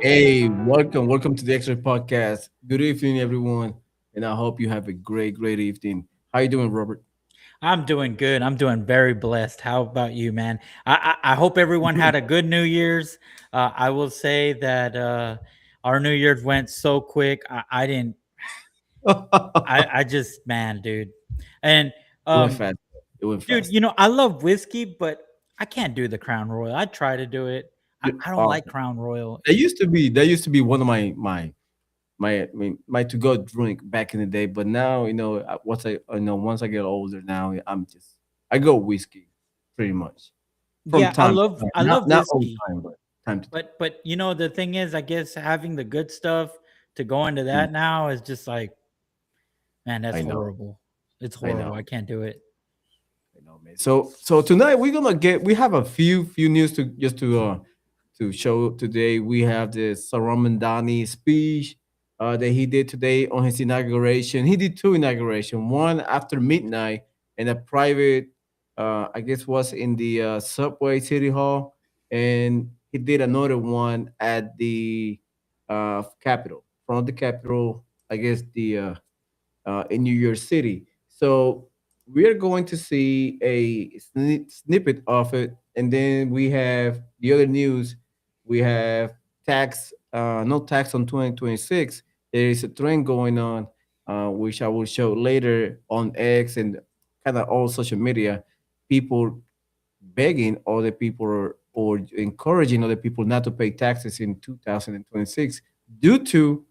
Hey, welcome to the X-Ray Podcast. Good evening, everyone, and I hope you have a great evening. How you doing, Robert? I'm doing good. I'm doing very blessed. How about you, man? I hope everyone had a good New Year's. I will say that our New Year's went so quick. I didn't. it I just man, dude. And went um, fast. It went dude, fast. I love whiskey, but I can't do the Crown Royal. I try to do it. I don't like Okay. Crown Royal. That used to be one of my to go drink back in the day. But now, once I get older, now I go whiskey, pretty much from Yeah, I time to love time. I Not love not all the whiskey. time, but time to time. But the thing is, I guess having the good stuff to go into Mm, that now is just like, man, that's I know, horrible. It's I horrible. know. I can't do it. I know, man. So tonight we have a few news to show today. We have the Saramandani speech that he did today on his inauguration. He did two inauguration, one after midnight in a private, I guess was in the subway city hall, and he did another one at the Capitol, from the Capitol, I guess in New York City. So we are going to see a snippet of it, and then we have the other news. We have no tax on 2026. There is a trend going on, which I will show later on X and kind of all social media. People begging other people or encouraging other people not to pay taxes in 2026 due to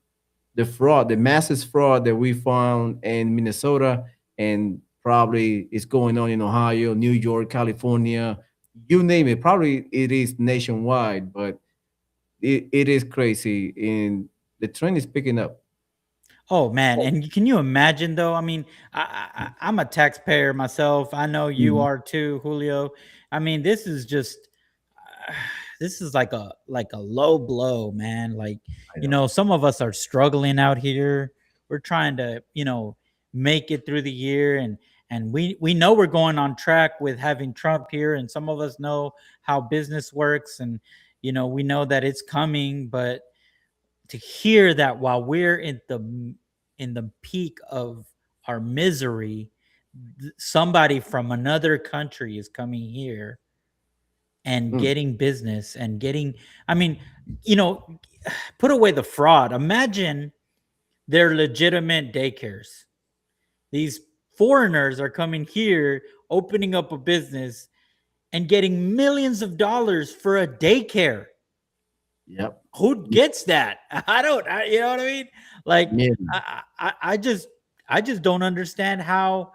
the massive fraud that we found in Minnesota and probably is going on in Ohio, New York, California, you name it. Probably it is nationwide, but it is crazy and the trend is picking up. Oh man, and can you imagine though? I mean, I'm a taxpayer myself. I know you Mhm. are too, Julio. I mean, this is just this is like a low blow, man. Like, I know. some of us are struggling out here. We're trying to, make it through the year, and we know we're going on track with having Trump here, and some of us know how business works, and we know that it's coming, but to hear that while we're in the peak of our misery, somebody from another country is coming here and Mm, getting business and getting, I mean, you know put away the fraud. Imagine they're legitimate daycares. These foreigners are coming here, opening up a business and getting millions of dollars for a daycare. yep. Who gets that? I don't. You know what I mean? Like, Millions. I just don't understand how.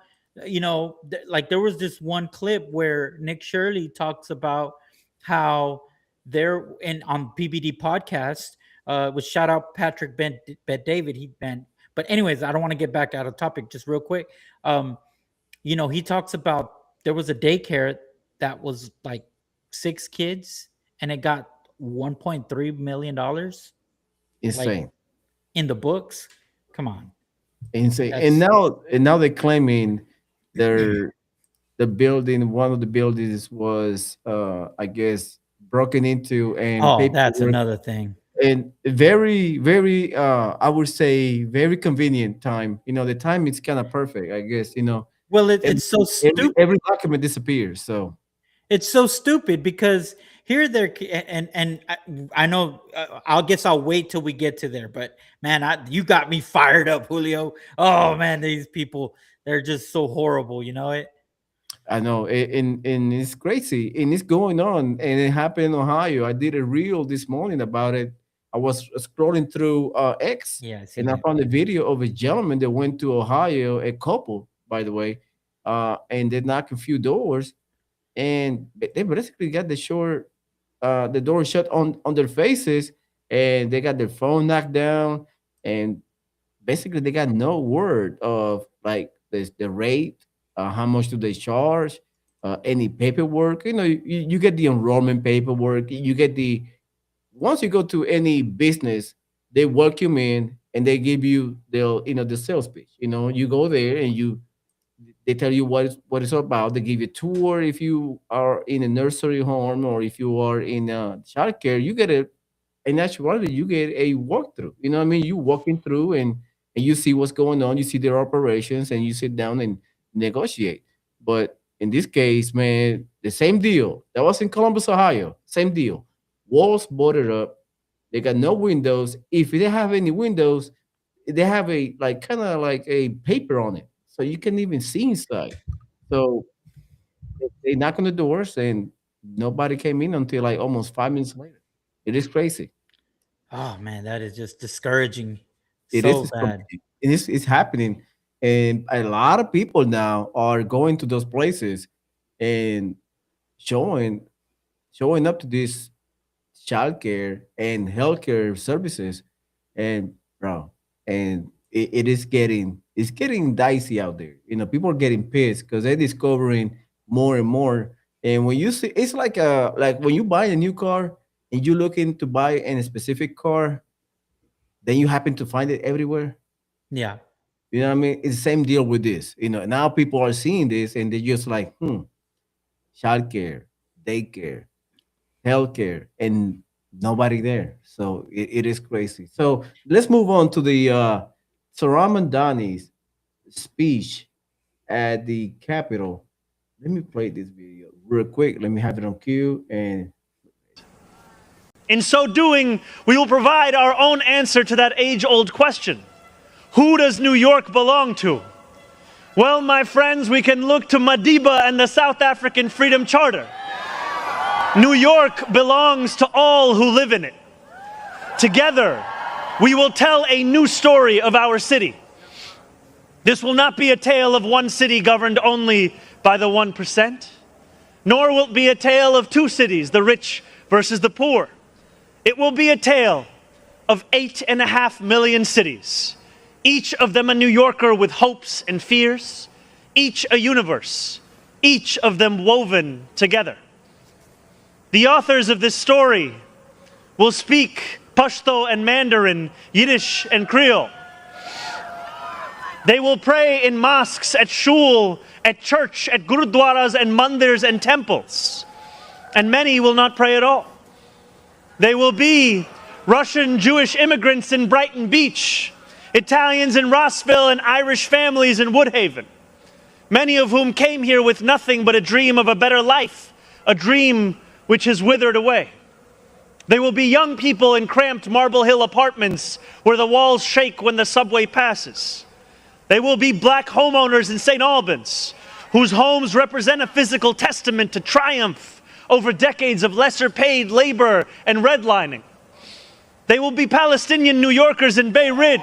Like there was this one clip where Nick Shirley talks about how there and on PBD podcast, was shout out Patrick Ben David. He been, but anyways, I don't want to get back out of topic. Just real quick, um, he talks about there was a daycare that was like six kids and it got $1.3 million, like, Insane. in the books. Come on. Insane. And That's now they're claiming they're the building, one of the buildings was I guess broken into and oh, that's paperwork another thing. and very I would say very convenient time. The time is kind of perfect, I guess. Well, it, every it's so every stupid. every document disappears. So It's so stupid because here they're and I know, I guess I'll wait till we get to there. But man, you got me fired up, Julio. Oh man, these people, they're just so horrible. You know it. I know, and it's crazy, and it's going on, and it happened in Ohio. I did a reel this morning about it. I was scrolling through X, Yeah, I and seen I it. found a video of a gentleman that went to Ohio, a couple, by the way, and they knocked a few doors, and they basically got the door shut on their faces, and they got their phone knocked down, and basically they got no word of like the rate, how much do they charge, any paperwork. You get the enrollment paperwork, you get the once you go to any business, they welcome in and they give you the sales pitch. You go there and they tell you what it's all about. They give you a tour if you are in a nursery home or if you are in a childcare. You get in actuality, you get a walkthrough. You know what I mean? You walking through and you see what's going on. You see their operations, and you sit down and negotiate. But in this case, man, the same deal. That was in Columbus, Ohio. Same deal. Walls boarded up. They got no windows. If they have any windows, they have a like kind of like a paper on it, so you can even see inside. So they knock on the doors, and nobody came in until like almost 5 minutes later. It is crazy. Oh man, that is just discouraging. It is So bad. discouraging. It's happening, and a lot of people now are going to those places and showing showing up to this childcare and healthcare services, and bro, and it is getting dicey out there. You know, people are getting pissed because they're discovering more and more. And when you see, it's like when you buy a new car and you're looking to buy in a specific car, then you happen to find it everywhere. Yeah. You know what I mean? It's the same deal with this. You know, now people are seeing this and they're just like, childcare, daycare, healthcare, and nobody there. So it is crazy. So let's move on to the Saramandani's speech at the Capitol. Let me play this video real quick. Let me have it on cue. And in so doing, we will provide our own answer to that age-old question. Who does New York belong to? Well, my friends, we can look to Madiba and the South African Freedom Charter. New York belongs to all who live in it. Together, we will tell a new story of our city. This will not be a tale of one city governed only by the 1%, nor will it be a tale of two cities, the rich versus the poor. It will be a tale of 8.5 million cities, each of them a New Yorker with hopes and fears, each a universe, each of them woven together. The authors of this story will speak Pashto and Mandarin, Yiddish and Creole. They will pray in mosques, at shul, at church, at gurudwaras and mandirs and temples. And many will not pray at all. They will be Russian Jewish immigrants in Brighton Beach, Italians in Rossville, and Irish families in Woodhaven, many of whom came here with nothing but a dream of a better life, a dream which has withered away. They will be young people in cramped Marble Hill apartments where the walls shake when the subway passes. They will be black homeowners in St. Albans, whose homes represent a physical testament to triumph over decades of lesser paid labor and redlining. They will be Palestinian New Yorkers in Bay Ridge,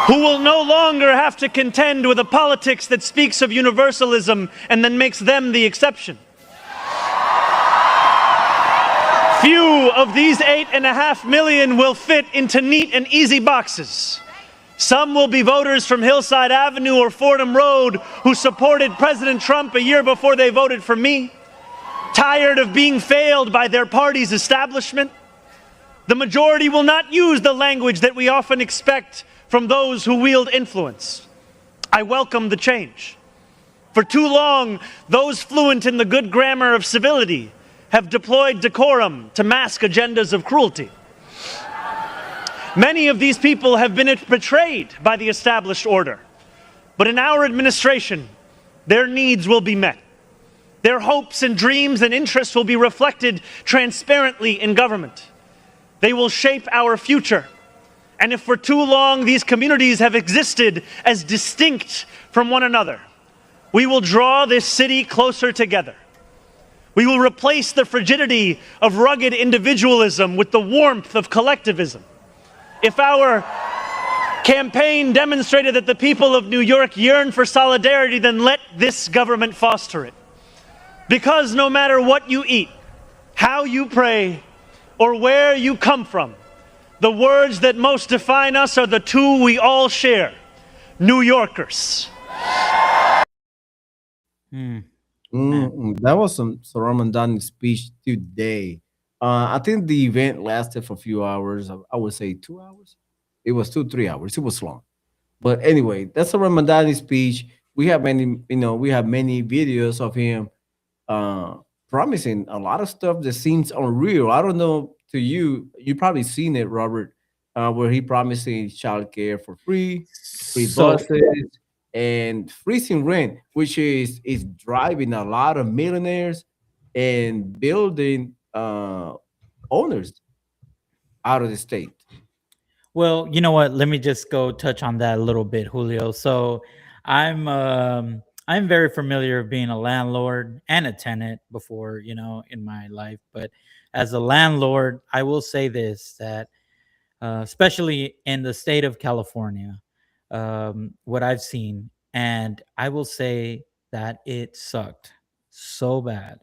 who will no longer have to contend with a politics that speaks of universalism and then makes them the exception. Few of these 8.5 million will fit into neat and easy boxes. Some will be voters from Hillside Avenue or Fordham Road who supported President Trump a year before they voted for me, tired of being failed by their party's establishment. The majority will not use the language that we often expect from those who wield influence. I welcome the change. For too long, those fluent in the good grammar of civility have deployed decorum to mask agendas of cruelty. Many of these people have been betrayed by the established order. But in our administration, their needs will be met. Their hopes and dreams and interests will be reflected transparently in government. They will shape our future. And if for too long these communities have existed as distinct from one another, we will draw this city closer together. We will replace the frigidity of rugged individualism with the warmth of collectivism. If our campaign demonstrated that the people of New York yearn for solidarity, then let this government foster it. Because no matter what you eat, how you pray, or where you come from, the words that most define us are the two we all share: New Yorkers. That was some Saramandani speech today. I think the event lasted for a few hours. I would say 2 hours. It was 2, 3 hours. It was long. But anyway, that's a Ramadani speech. We have many videos of him promising a lot of stuff that seems unreal. I don't know to you, you probably seen it, Robert, where he promising childcare for free So buses, and freezing rent, which is driving a lot of millionaires and building owners out of the state. well, you know what? Let me just go touch on that a little bit, Julio. So I'm very familiar of being a landlord and a tenant before, in my life. But as a landlord, I will say this, that especially in the state of California, what I've seen, and I will say that it sucked so bad.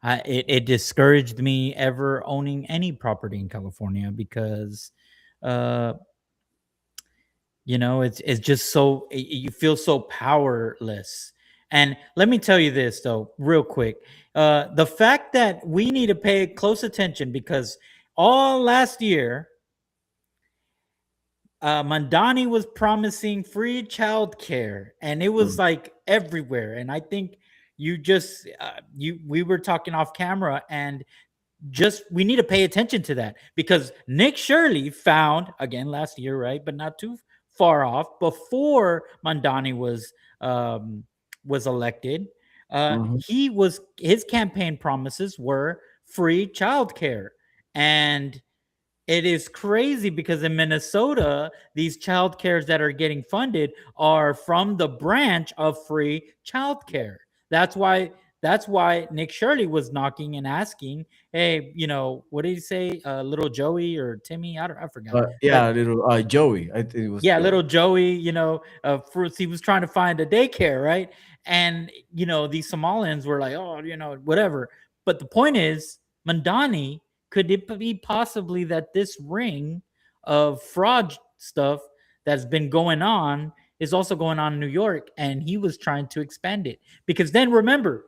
It discouraged me ever owning any property in California because uh, it's just so you feel so powerless. And let me tell you this though, real quick. The fact that we need to pay close attention because all last year, Mandani was promising free childcare, and it was Mm. like everywhere. And I think you just you we were talking off camera, and just we need to pay attention to that because Nick Shirley found again last year, right? But not too far off before Mandani was elected. Mhm. His campaign promises were free childcare, and it is crazy because in Minnesota, these child cares that are getting funded are from the branch of free childcare. That's why that's why Nick Shirley was knocking and asking, "Hey, what did he say? Little Joey or Timmy? I forgot." But Yeah, little Joey. I think it was yeah, Joey. little Joey, fruits. He was trying to find a daycare, right? And these Somalians were like, oh, whatever. But the point is, Mandani, could it be possibly that this ring of fraud stuff that's been going on is also going on in New York, and he was trying to expand it? Because then remember,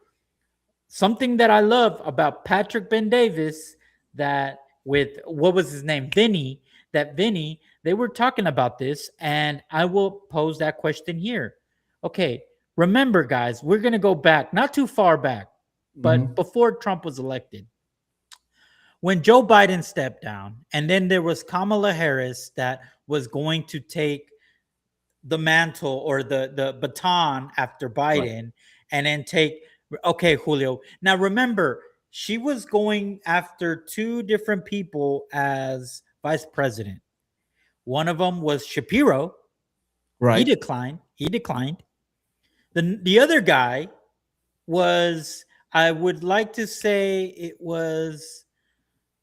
something that I love about Patrick Ben Davis, that with what was his name, Vinny, they were talking about this, and I will pose that question here. Okay, remember, guys, we're gonna go back, not too far back, but Mhm. before Trump was elected, when Joe Biden stepped down, and then there was Kamala Harris that was going to take the mantle or the baton after Right. Biden, and then take, okay, Julio. Now remember, she was going after two different people as vice president. One of them was Shapiro. He Right. declined. He declined. The other guy was, I would like to say it was,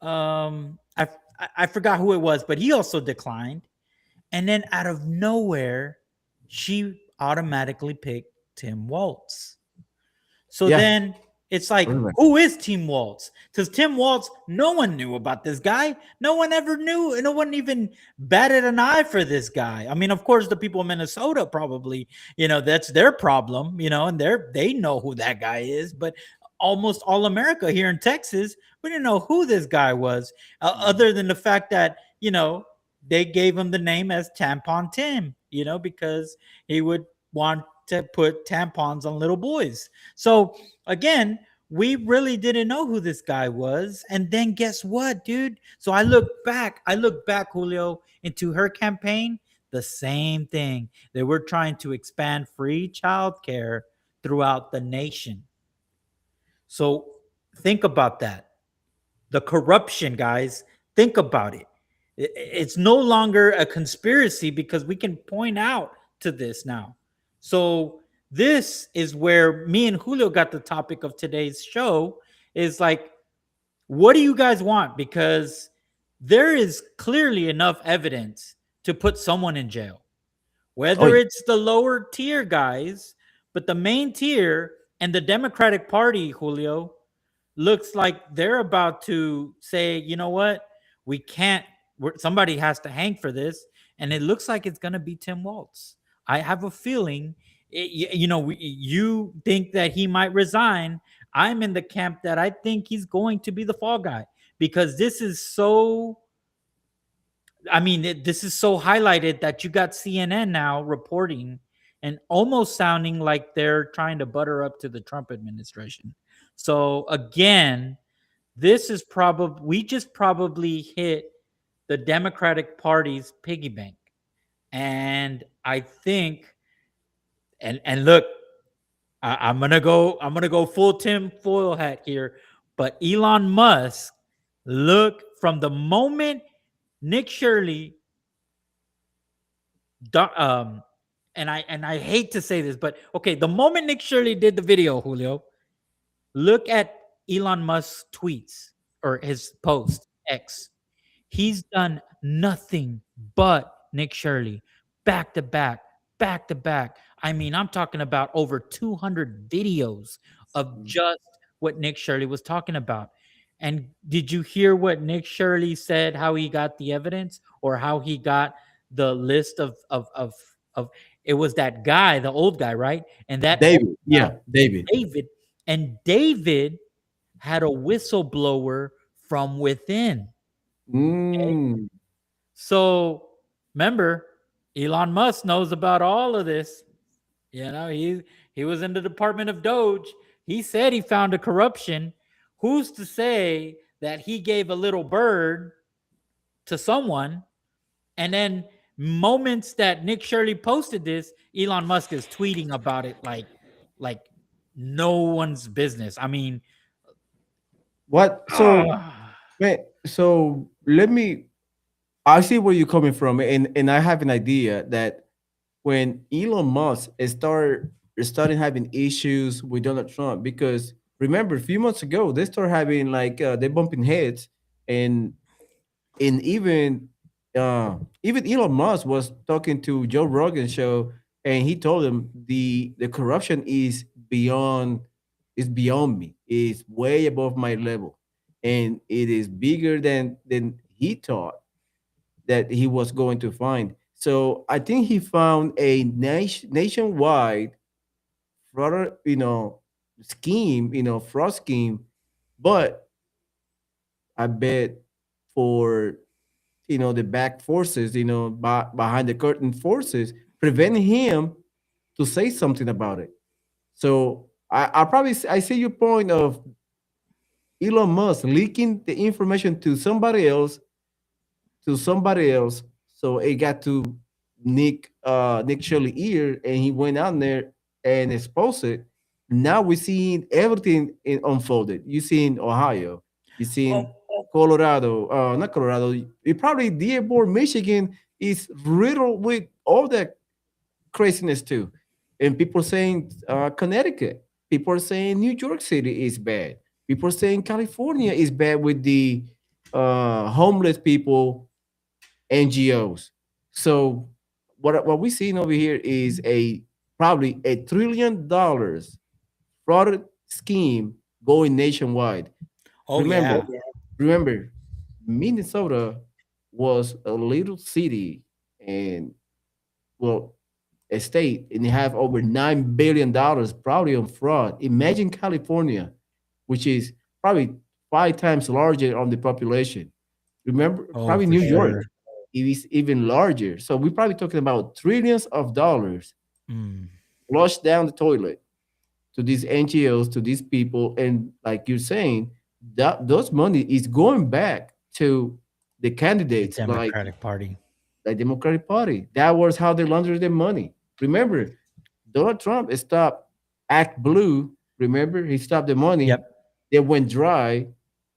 I forgot who it was, but he also declined. And then out of nowhere, she automatically picked Tim Waltz. So Yeah. then it's like, Remember. who is Tim Waltz? Because Tim Waltz, no one knew about this guy. No one ever knew. No one even batted an eye for this guy. I mean, of course, the people in Minnesota probably, that's their problem, and they know who that guy is. But almost all America here in Texas, we didn't know who this guy was, Mhm. other than the fact that, they gave him the name as Tampon Tim, because he would want to put tampons on little boys. So again, we really didn't know who this guy was. And then guess what, dude? So I look back, Julio, into her campaign, the same thing. They were trying to expand free childcare throughout the nation. So think about that. The corruption, guys, think about it. It's no longer a conspiracy because we can point out to this now. So this is where me and Julio got the topic of today's show, is like, what do you guys want? Because there is clearly enough evidence to put someone in jail, Oh, whether yeah. it's the lower tier guys, but the main tier and the Democratic Party, Julio, looks like they're about to say, you know what, we can't. Somebody has to hang for this, and it looks like it's going to be Tim Waltz. I have a feeling. You think that he might resign. I'm in the camp that I think he's going to be the fall guy because this is so. I mean, this is so highlighted that you got CNN now reporting and almost sounding like they're trying to butter up to the Trump administration. So again, this is probably we just probably hit the Democratic Party's piggy bank. And I think and look, I'm gonna go full Tim Foil hat here, but Elon Musk, look from the moment Nick Shirley, um, and I hate to say this, but okay, the moment Nick Shirley did the video, Julio, look at Elon Musk's tweets or his post X. He's done nothing but Nick Shirley, back to back, back to back. I mean, I'm talking about over 200 videos of just what Nick Shirley was talking about. And did you hear what Nick Shirley said? How he got the evidence, or how he got the list of it was that guy, the old guy, right? And that old David, guy, yeah, David. David, and David had a whistleblower from within. Mm, So remember, Elon Musk knows about all of this. You know, he was in the Department of Doge. He said he found a corruption. Who's to say that he gave a little bird to someone, and then moments that Nick Shirley posted this, Elon Musk is tweeting about it like no one's business. I mean, what? So, ah, man, so let me. I see where you're coming from, and I have an idea that when Elon Musk started having issues with Donald Trump, because remember a few months ago they started having like they bumping heads, and and even Elon Musk was talking to Joe Rogan show, and he told him the corruption is beyond me, is way above my level, and it is bigger than he thought that he was going to find. So I think he found a nationwide fraud, scheme, fraud scheme. But I bet for the back forces, behind the curtain forces, prevent him to say something about it. So I see your point of Elon Musk leaking the information to somebody else. So it got to Nick Shirley ear, and he went out there and exposed it. Now we're seeing everything unfolded. You see in Ohio, you see in Colorado, not Colorado. It probably Dearborn, Michigan is riddled with all that craziness too. And people saying Connecticut. People are saying New York City is bad. People are saying California is bad with the homeless people NGOs. So what we're seeing over here is a probably $1 trillion fraud scheme going nationwide. oh Remember, yeah. remember, Minnesota was a little city and well a state, and they have over $9 billion probably on fraud. Imagine California, which is probably 5 times larger on the population. Remember, Oh, probably for New York sure. is even larger. So we're probably talking about trillions of dollars Mm, flushed down the toilet to these NGOs, to these people, and like you're saying, that those money is going back to the the candidates Democratic Party. like Democratic Party. That was how they laundered their money. Remember, Donald Trump stopped Act Blue. Remember, he stopped the money. Yep. They went dry.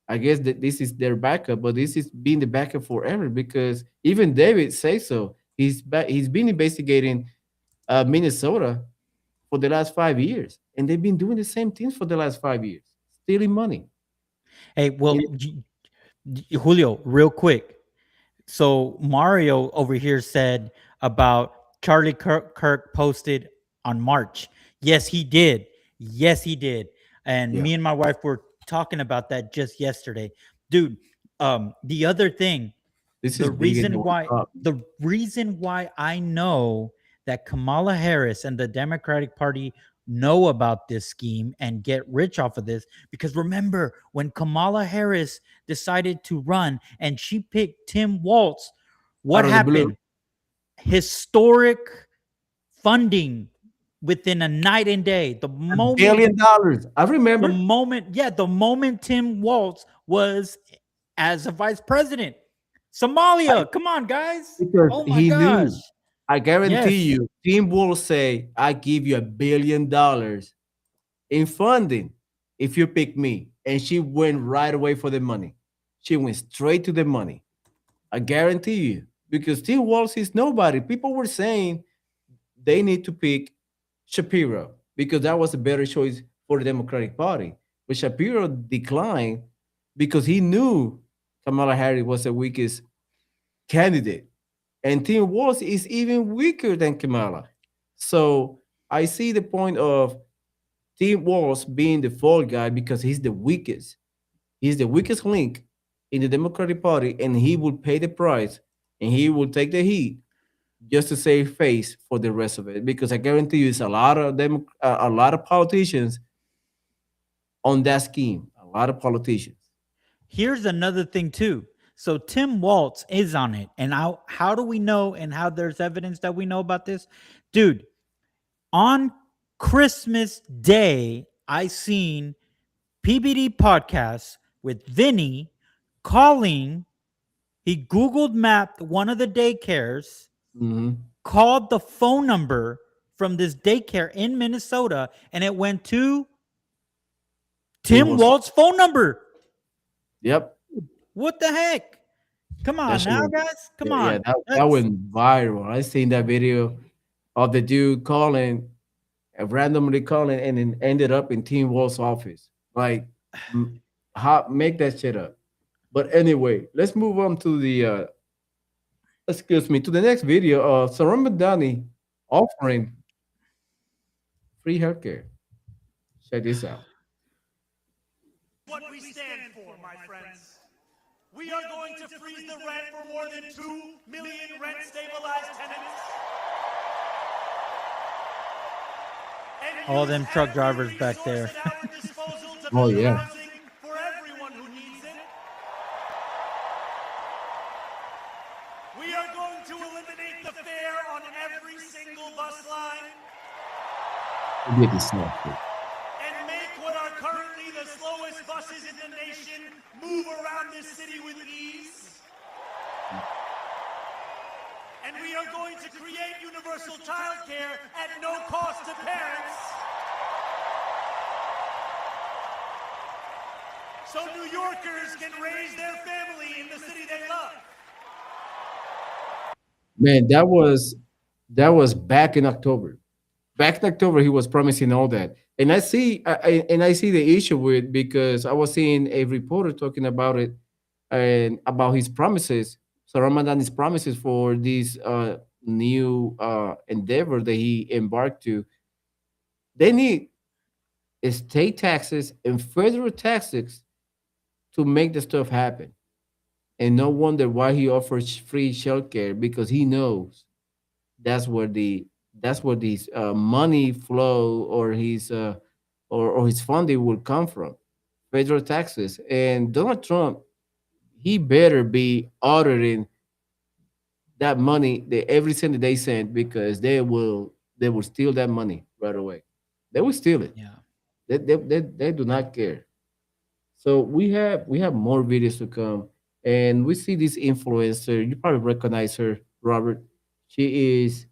I guess that this is their backup, but this is been the backup forever because even David says so. He's been investigating Minnesota for the last 5 years, and they've been doing the same things for the last 5 years, stealing money. Hey, And well, Julio, real quick. So Mario over here said about Charlie Kirk posted on March. Yes, he did. Yes, he did. And yeah, me and my wife were talking about that just yesterday. Dude, the other thing, this is bigger than we thought. the reason why I know that Kamala Harris and the Democratic Party know about this scheme and get rich off of this, because remember when Kamala Harris decided to run and she picked Tim Waltz, what Out of the blue, happened? Historic funding within a night and day. The moment, $1 billion. I remember. the moment Tim Walz was as a vice president. Somalia, come on, guys. Because Oh my he gosh. knew. I guarantee Yes. you, Tim will say, I give you $1 billion in funding if you pick me. And she went right away for the money. She went straight to the money. I guarantee you. Because Tim Walz is nobody. People were saying they need to pick Shapiro because that was a better choice for the Democratic Party. But Shapiro declined because he knew Kamala Harris was the weakest candidate. And Tim Walz is even weaker than Kamala. So I see the point of Tim Walz being the fall guy because he's the weakest. He's the weakest link in the Democratic Party, and he will pay the price and he will take the heat just to save face for the rest of it. Because I guarantee you, it's a lot of them, a lot of politicians on that scheme. A lot of politicians. Here's another thing too. So Tim Walz is on it. And how do we know and how there's evidence that we know about this? Dude, on Christmas Day, I seen PBD podcasts with Vinny calling. He Googled mapped one of the daycares, called the phone number from this daycare in Minnesota, and it went to Tim Walz's phone number. Yep. What the heck? Come on now, guys. Come on. Yeah, that went viral. I seen that video of the dude calling, randomly calling, and then ended up in Tim Walz's office. Like, how make that shit up? But anyway, let's move on to the to the next video. Saram Madani offering free healthcare. Check this out. What we stand for, my friends. We are going to freeze the rent for more than 2 million rent-stabilized tenants. All them truck drivers back there. Oh, yeah. Housing for everyone who needs it. We are going to eliminate the fare on every single bus line and make what are currently the slowest buses in the nation move around this city with ease. And we are going to create universal childcare at no cost to parents. So New Yorkers can raise their family in the city they love. Man, that was back in October. Back in October, he was promising all that, and I see, I see the issue with because I was seeing a reporter talking about it and about his promises. So Ramadan's promises for this new endeavor that he embarked to. They need state taxes and federal taxes to make the stuff happen. And no wonder why he offers free shelter because he knows that's where the that's where this money flow or his or his funding will come from, federal taxes. And Donald Trump, he better be auditing that money, the every cent that they send, because they will steal that money right away. They will steal it. Yeah. They do not care. So we have more videos to come, and we see this influencer. You probably recognize her, Robert. She is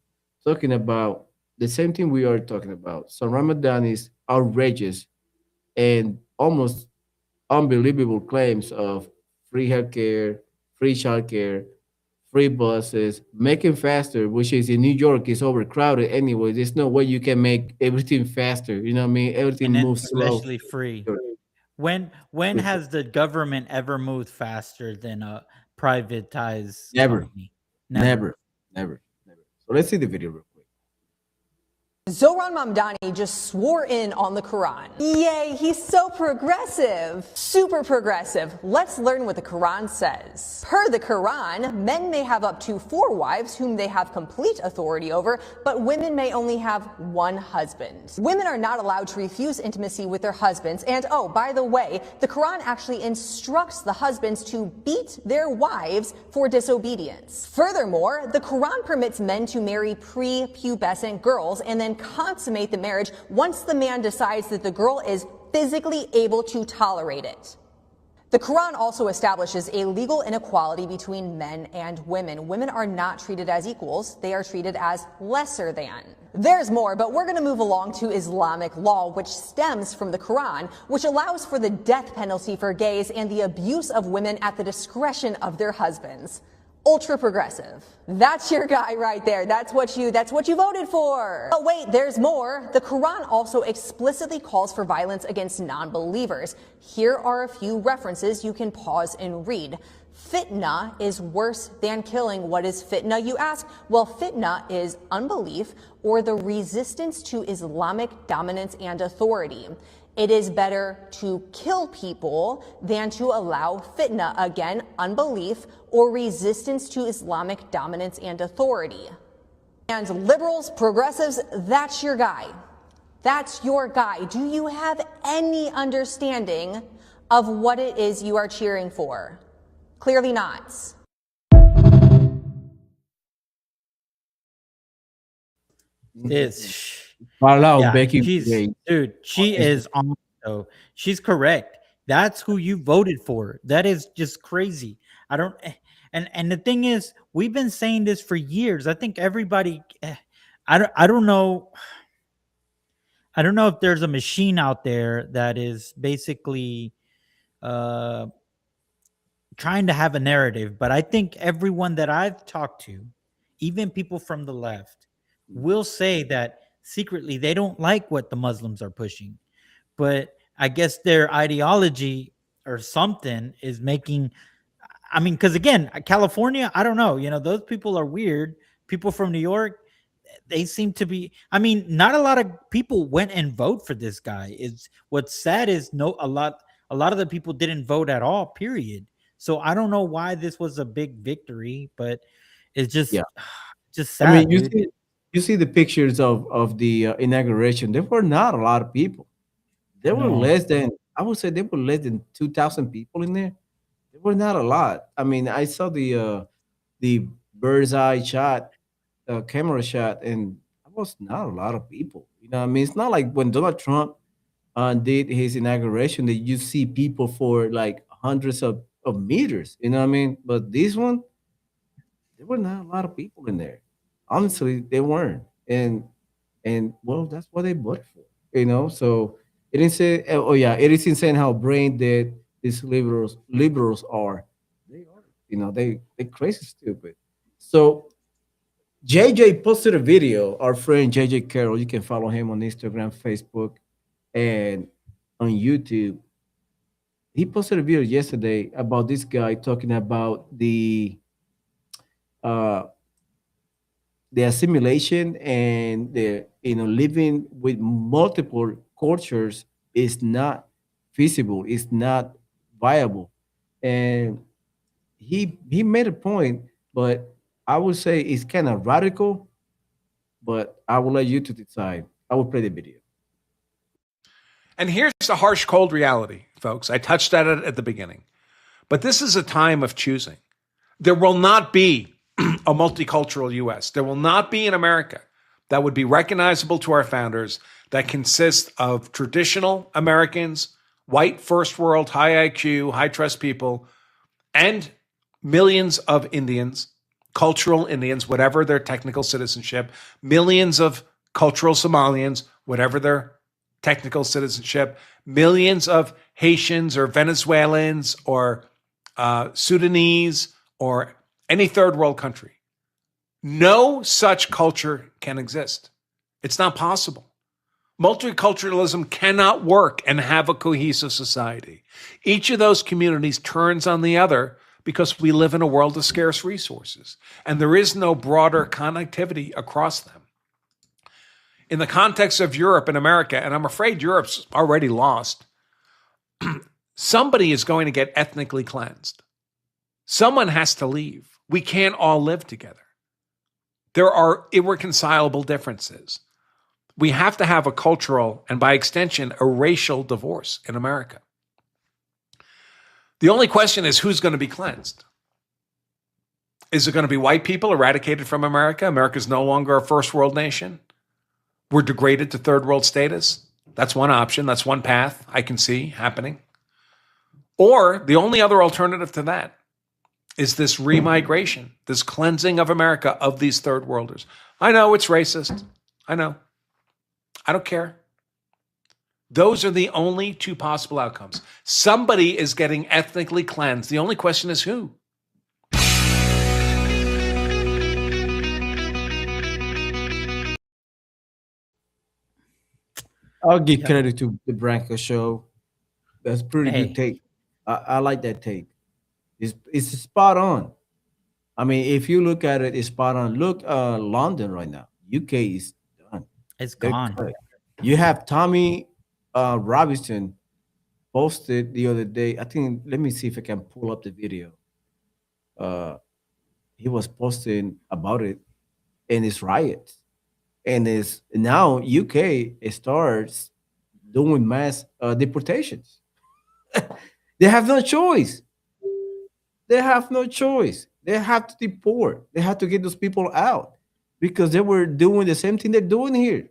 talking about the same thing we are talking about. So Ramadan is outrageous and almost unbelievable claims of free healthcare, free childcare, free buses, making faster, which is in New York is overcrowded anyway. There's no way you can make everything faster. You know what I mean? Everything And then moves slow. especially free. When has the government ever moved faster than a privatized Never. company? Never, never, never. So let's see the video real quick. Zohran Mamdani just swore in on the Quran. Yay, he's so progressive. Super progressive. Let's learn what the Quran says. Per the Quran, men may have up to 4 wives whom they have complete authority over, but women may only have 1 husband. Women are not allowed to refuse intimacy with their husbands. And oh, by the way, the Quran actually instructs the husbands to beat their wives for disobedience. Furthermore, the Quran permits men to marry prepubescent girls and then and consummate the marriage once the man decides that the girl is physically able to tolerate it. The Quran also establishes a legal inequality between men and women. Women are not treated as equals. They are treated as lesser than. There's more, but we're going to move along to Islamic law, which stems from the Quran, which allows for the death penalty for gays and the abuse of women at the discretion of their husbands. Ultra progressive. That's your guy right there. That's what you voted for. But wait, there's more. The Quran also explicitly calls for violence against non-believers. Here are a few references you can pause and read. Fitna is worse than killing. What is fitna, you ask? Well, fitna is unbelief or the resistance to Islamic dominance and authority. It is better to kill people than to allow fitna, again, unbelief or resistance to Islamic dominance and authority. And liberals, progressives, that's your guy. That's your guy. Do you have any understanding of what it is you are cheering for? Clearly not. It's Allow yeah, Becky. she is on though. She's correct. That's who you voted for. That is just crazy. I don't and the thing is, we've been saying this for years. I think everybody I don't know. I don't know if there's a machine out there that is basically uh trying to have a narrative, but I think everyone that I've talked to, even people from the left, will say that secretly they don't like what the Muslims are pushing. But I guess their ideology or something is making, I mean, because again, California, I don't know, those people are weird. People from New York, they seem to be, I mean, not a lot of people went and vote for this guy. Is what's sad is a lot of the people didn't vote at all, period. So I don't know why this was a big victory, but it's just Yeah. just I mean, sad, dude. you see the pictures of the inauguration. There were not a lot of people. There were No. less than, I would say there were less than 2,000 people in there. There were not a lot. I mean, I saw the bird's eye shot, camera shot, and that was not a lot of people. You know what I mean? It's not like when Donald Trump did his inauguration that you see people for like hundreds of meters. You know what I mean? But this one, there were not a lot of people in there. Honestly, they weren't. And well, that's what they voted for. You know, so it is insane. Oh yeah, it is insane how brain dead these liberals are. They are. You know, they crazy stupid. So JJ posted a video. Our friend JJ Carroll, you can follow him on Instagram, Facebook, and on YouTube. He posted a video yesterday about this guy talking about uh, the assimilation and the living with multiple cultures is not feasible. It's not viable, and he made a point, but I would say it's kind of radical. But I will let you to decide. I will play the video. And here's a harsh, cold reality, folks. I touched at it at the beginning. But this is a time of choosing. There will not be a multicultural US. There will not be an America that would be recognizable to our founders that consists of traditional Americans, white, first world, high IQ, high trust people, and millions of Indians, cultural Indians, whatever their technical citizenship, millions of cultural Somalians, whatever their technical citizenship, millions of Haitians or Venezuelans or Sudanese or any third world country. No such culture can exist. It's not possible. Multiculturalism cannot work and have a cohesive society. Each of those communities turns on the other because we live in a world of scarce resources, and there is no broader connectivity across them. In the context of Europe and America, and I'm afraid Europe's already lost, somebody is going to get ethnically cleansed. Someone has to leave. We can't all live together. There are irreconcilable differences. We have to have a cultural and, by extension, a racial divorce in America. The only question is who's going to be cleansed? Is it going to be white people eradicated from America? America's no longer a first world nation. We're degraded to third world status. That's one option. That's one path I can see happening. Or the only other alternative to that is this remigration, this cleansing of America of these third worlders. I know it's racist. I know. I don't care. Those are the only two possible outcomes. Somebody is getting ethnically cleansed. The only question is who. I'll give Yeah. credit to the Branco show. That's pretty good Hey, take. I like that take. It's spot on. I mean, if you look at it, it's spot on. Look, London right now. UK is done. it's They're gone. cut. You have Tommy Robinson posted the other day. I think. Let me see if I can pull up the video. Uh, he was posting about it and it's riots. And it's now UK starts doing mass deportations. They have no choice. They have no choice. They have to deport. They have to get those people out because they were doing the same thing they're doing here.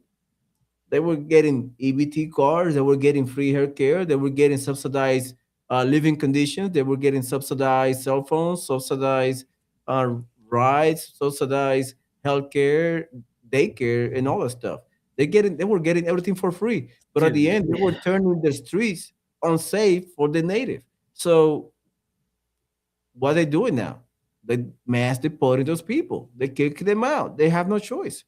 They were getting EBT cars. They were getting free hair care. They were getting subsidized living conditions. They were getting subsidized cell phones, subsidized uh, rides, subsidized healthcare, daycare, and all that stuff. They were getting everything for free. But at the Dude. end, they were turning the streets unsafe for the native. So what are they doing now? They mass deporting those people. They kick them out. They have no choice.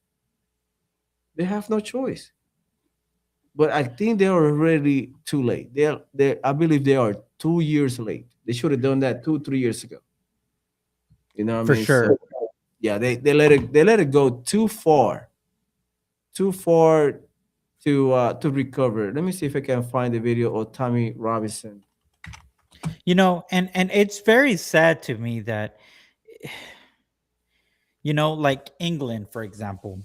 They have no choice. But I think they are already too late. I believe they are 2 years late. They should have done that 2, 3 years ago. You know what I For mean? So sure. yeah, they let it go too far to recover. Let me see if I can find the video of Tommy Robinson. And it's very sad to me that like England, for example,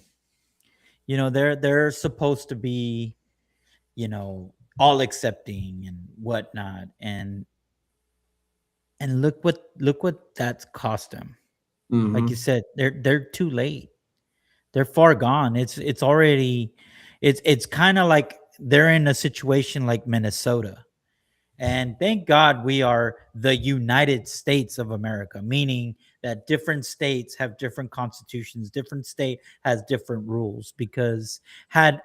they're supposed to be, all accepting and whatnot, and look what that's cost them. Like you Hmm. said, they're too late. They're far gone. It's already, it's kind of like they're in a situation like Minnesota. And thank God we are the United States of America, meaning that different states have different constitutions, different state has different rules. Because had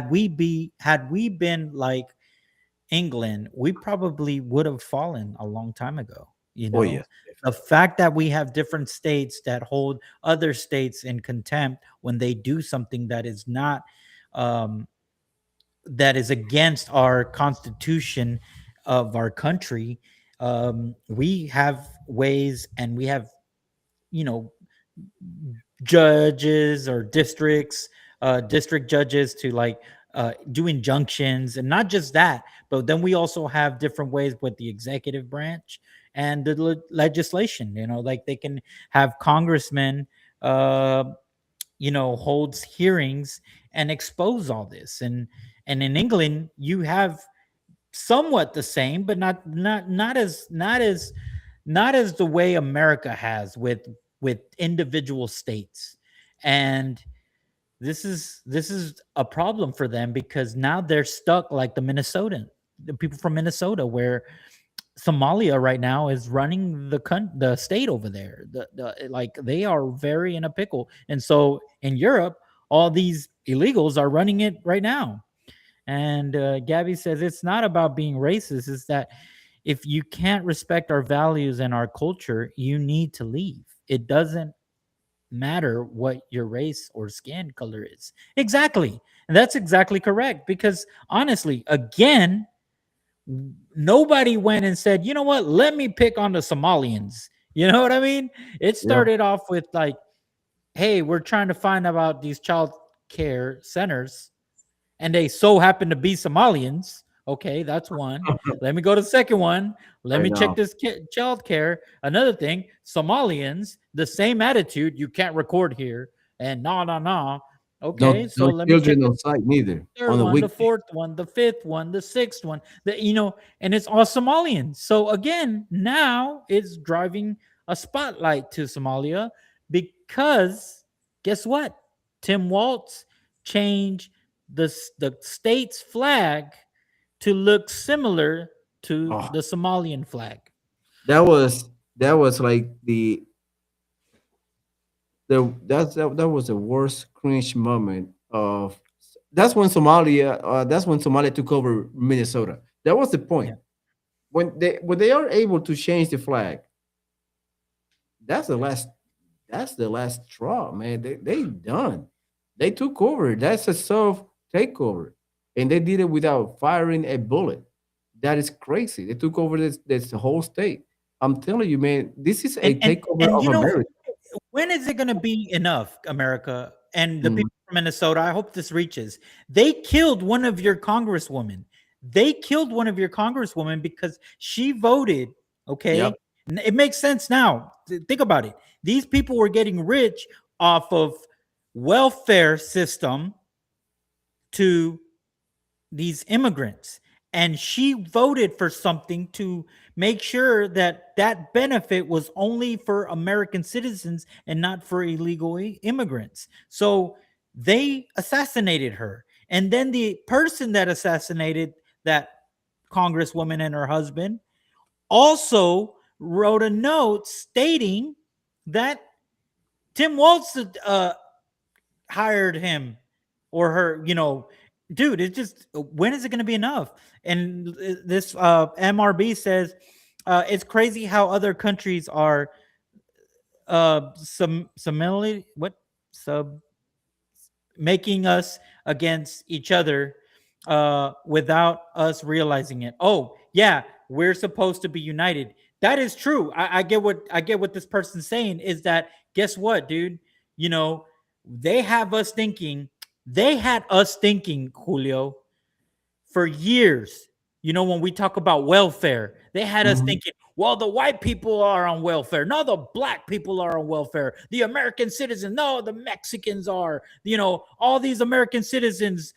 we been like England, we probably would have fallen a long time ago. Oh yes, The fact that we have different states that hold other states in contempt when they do something that is not, um, that is against our constitution of our country. We have ways, and we have, you know judges or district judges to, like, do injunctions. And not just that, but then we also have different ways with the executive branch and the legislation. Like, they can have congressmen, holds hearings and expose all this. And in England, you have somewhat the same, but not as the way America has with individual states. And this is a problem for them, because now they're stuck like the people from Minnesota, where Somalia right now is running the state over there. Like, they are very in a pickle. And so in Europe, all these illegals are running it right now. And Gabby says it's not about being racist. It's that if you can't respect our values and our culture, you need to leave. It doesn't matter what your race or skin color is. Exactly. And that's exactly correct. Because honestly, again, nobody went and said, you know what, let me pick on the Somalians. You know what I mean? It yeah. started off with, like, hey, we're trying to find about these child care centers, and they so happen to be Somalians. Okay, that's one. Let me go to the second one. Let I me check know. this child care. Another thing, Somalians, the same attitude. You can't record here. And no, no, no. Okay, No so let me check children the on site neither third on the one, the weekday. fourth one, the fifth one, the sixth one. And it's all Somalians. So again, now it's driving a spotlight to Somalia, because guess what? Tim Walz changed the state's flag to look similar to Oh, the Somalian flag. that was like that was the worst cringe moment of. That's when Somalia took over Minnesota. That was the point. Yeah. When they are able to change the flag, that's the last that's the last straw, man. They done. They took over. That's a self takeover, and they did it without firing a bullet. That is crazy. They took over this whole state. I'm telling you, man. This is And a and takeover and of you know, America. when is it going to be enough, America and the Mhm. people from Minnesota? I hope this reaches. They killed one of your congresswomen. They killed one of your congresswomen because she voted. Yep. Okay, it makes sense now. Think about it. These people were getting rich off of welfare system to these immigrants, and she voted for something to make sure that that benefit was only for American citizens and not for illegal immigrants. So they assassinated her, and then the person that assassinated that congresswoman and her husband also wrote a note stating that Tim Walz hired him or her, dude. It's just, when is it going to be enough? And this MRB says it's crazy how other countries are similarly sub making us against each other without us realizing it. Oh yeah, we're supposed to be united. That is true. I get what this person's saying is that, guess what, dude? You know, they have us thinking. They had us thinking, Julio, for years. When we talk about welfare, they had us Mhm. thinking, well, the white people are on welfare. No, the black people are on welfare. The American citizens, no, the Mexicans are. All these American citizens,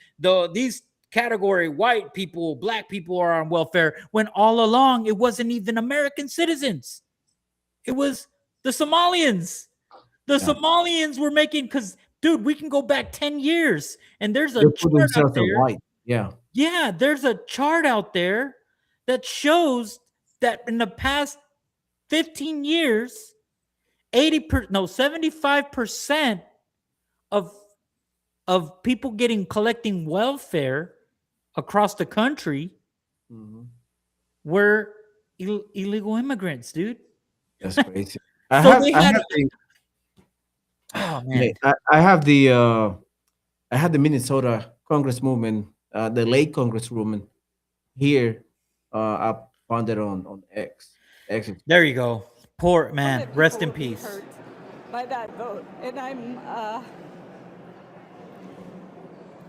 these category, white people, black people are on welfare, when all along it wasn't even American citizens. It was the Somalians. The Yeah. Somalians were making, because, dude, we can go back 10 years and there's a They put chart out themselves in there. white. Yeah. Yeah, there's a chart out there that shows that in the past 15 years, 75% of people collecting welfare across the country Mhm. were illegal immigrants, dude. That's crazy. I So have they I had have the oh yeah, man. I had the Minnesota Congresswoman, the late Congresswoman here. I found it on X. X. There you go. Poor Know man. that Rest people in would be peace. hurt by that vote, and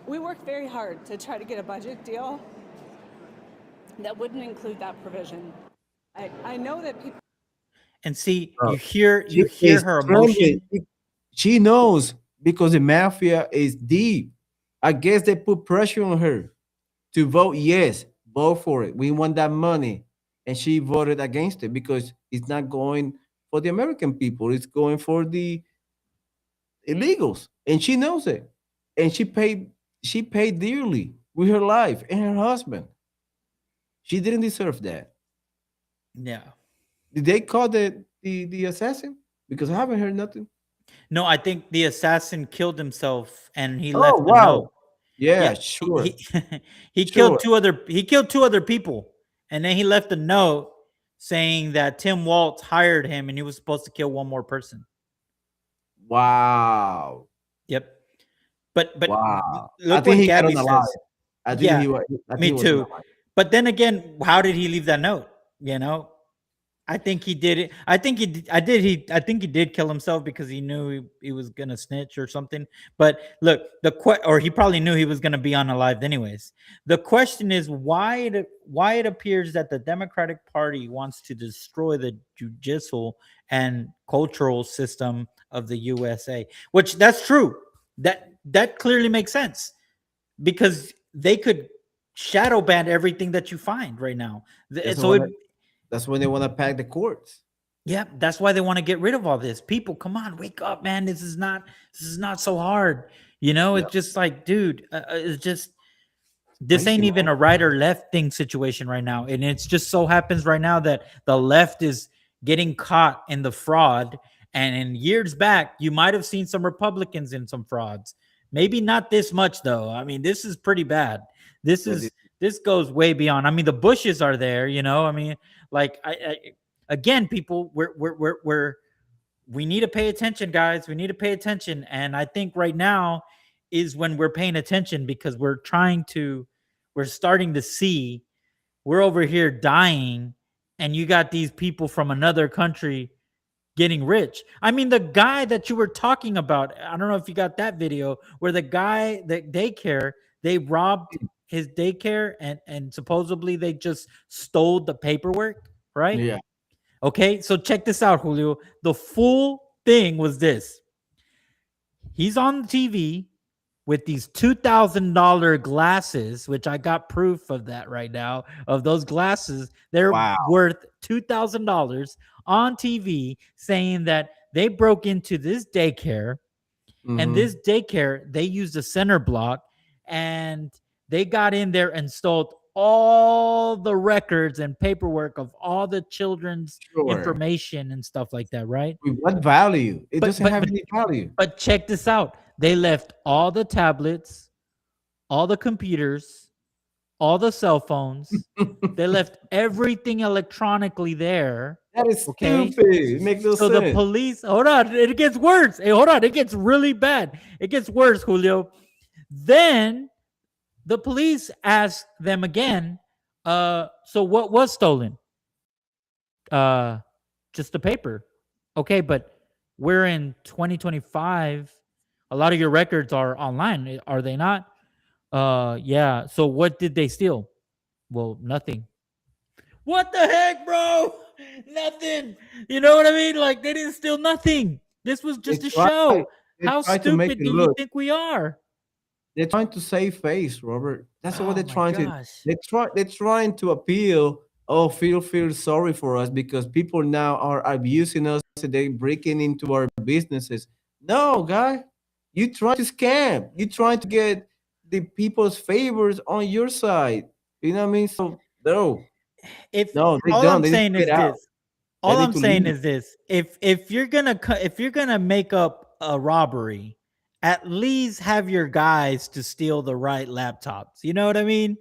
we worked very hard to try to get a budget deal that wouldn't include that provision. I know that people. And see, Bro, you she hear is her trembling. emotion. She knows because the mafia is deep. I guess they put pressure on her to vote yes, vote for it. We want that money. And she voted against it because it's not going for the American people. It's going for the illegals. And she knows it. And she paid dearly with her life and her husband. She didn't deserve that. Yeah. Did they call the assassin? Because I haven't heard nothing. No, I think the assassin killed himself and he Oh left a wow. note. Yeah, Yeah, sure. he Sure. killed two other people, and then he left a note saying that Tim Waltz hired him and he was supposed to kill one more person. Wow. Yep. But Wow. I look think what he got Gabby unalive. says. I think Yeah, he was I think me he was too. unalive. But then again, how did he leave that note? You know, I think he did it. I think he did- I did he I think he did kill himself because he knew he was gonna snitch or something. But look, or he probably knew he was gonna be unalived anyways. The question is why it appears that the Democratic Party wants to destroy the judicial and cultural system of the USA, which that's true. That clearly makes sense because they could shadow ban everything that you find right now. That's So when that's when they want to pack the courts. yeah, that's why they want to get rid of all this. People, come on, wake up, man. This is not so hard. You know, Yeah, it's just like, dude, it's just this crazy, ain't even man. a right or left thing situation right now. And it's just so happens right now that the left is getting caught in the fraud. And in years back, you might have seen some Republicans in some frauds. Maybe not this much though. I mean, this is pretty bad. This Yeah, this, is this goes way beyond. I mean, the Bushes are there, you know. I mean, like I again, people, we need to pay attention, guys. We need to pay attention. And I think right now is when we're paying attention because we're starting to see we're over here dying and you got these people from another country getting rich. I mean, the guy that you were talking about, I don't know if you got that video where the guy, the daycare, they robbed his daycare and supposedly they just stole the paperwork, right? yeah. Okay, so check this out, Julio. The full thing was this: he's on TV with these $2,000 glasses, which I got proof of that right now. Of those glasses, they're Wow. worth $2,000 on TV, saying that they broke into this daycare and Mm-hmm. this daycare, they used a center block and they got in there and stole all the records and paperwork of all the children's Sure. information and stuff like that, right? With what value? It But doesn't but have but any value. but check this out. They left all the tablets, all the computers, all the cell phones. They left everything electronically there. That is Okay. stupid. It makes no So the sense. police, hold on, it gets worse. Hey, hold on, it gets really bad. It gets worse, Julio. Then the police asked them again, so what was stolen? Uh, just the paper. Okay, but we're in 2025. A lot of your records are online, are they not? Yeah. So what did they steal? Well, nothing. What the heck, bro? Nothing. You know what I mean? Like they didn't steal nothing. This was They just a try show. they How try to make stupid it do you look. think we are? They're trying to save face, Robert. That's what Oh they're my trying to. gosh. They're trying to appeal. Oh, feel sorry for us because people now are abusing us. They breaking into our businesses. No, guy, you trying to scam. You trying to get the people's favors on your side. You know what I mean? So no, If no, they all don't. I'm They need saying to is get out. this, They all need I'm to saying leave. is this: if you're gonna if you're gonna make up a robbery, at least have your guys to steal the right laptops. You know what I mean?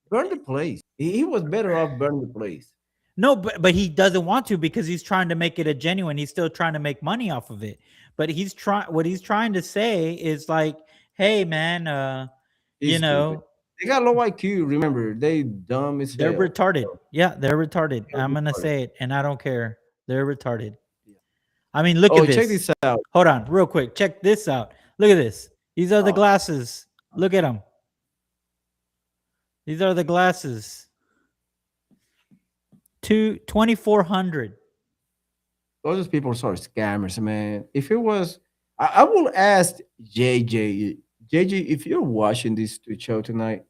Burn the place. He was better off burning the place. No, but he doesn't want to because he's trying to make it a genuine. He's still trying to make money off of it. But he's trying. What he's trying to say is like, hey, man, you He's stupid. know, They got low IQ. Remember, they dumb as they're hell. retarded. So, Yeah, they're retarded. they're I'm gonna retarded. say it, and I don't care. They're retarded. Yeah. I mean, look Oh, at check this. this out. Hold on, real quick. Check this out. Look at this. These are the Uh, glasses. Look at them. These are the glasses. 2400. those people are sort of scammers, man. If it was, I will ask JJ, if you're watching this show tonight,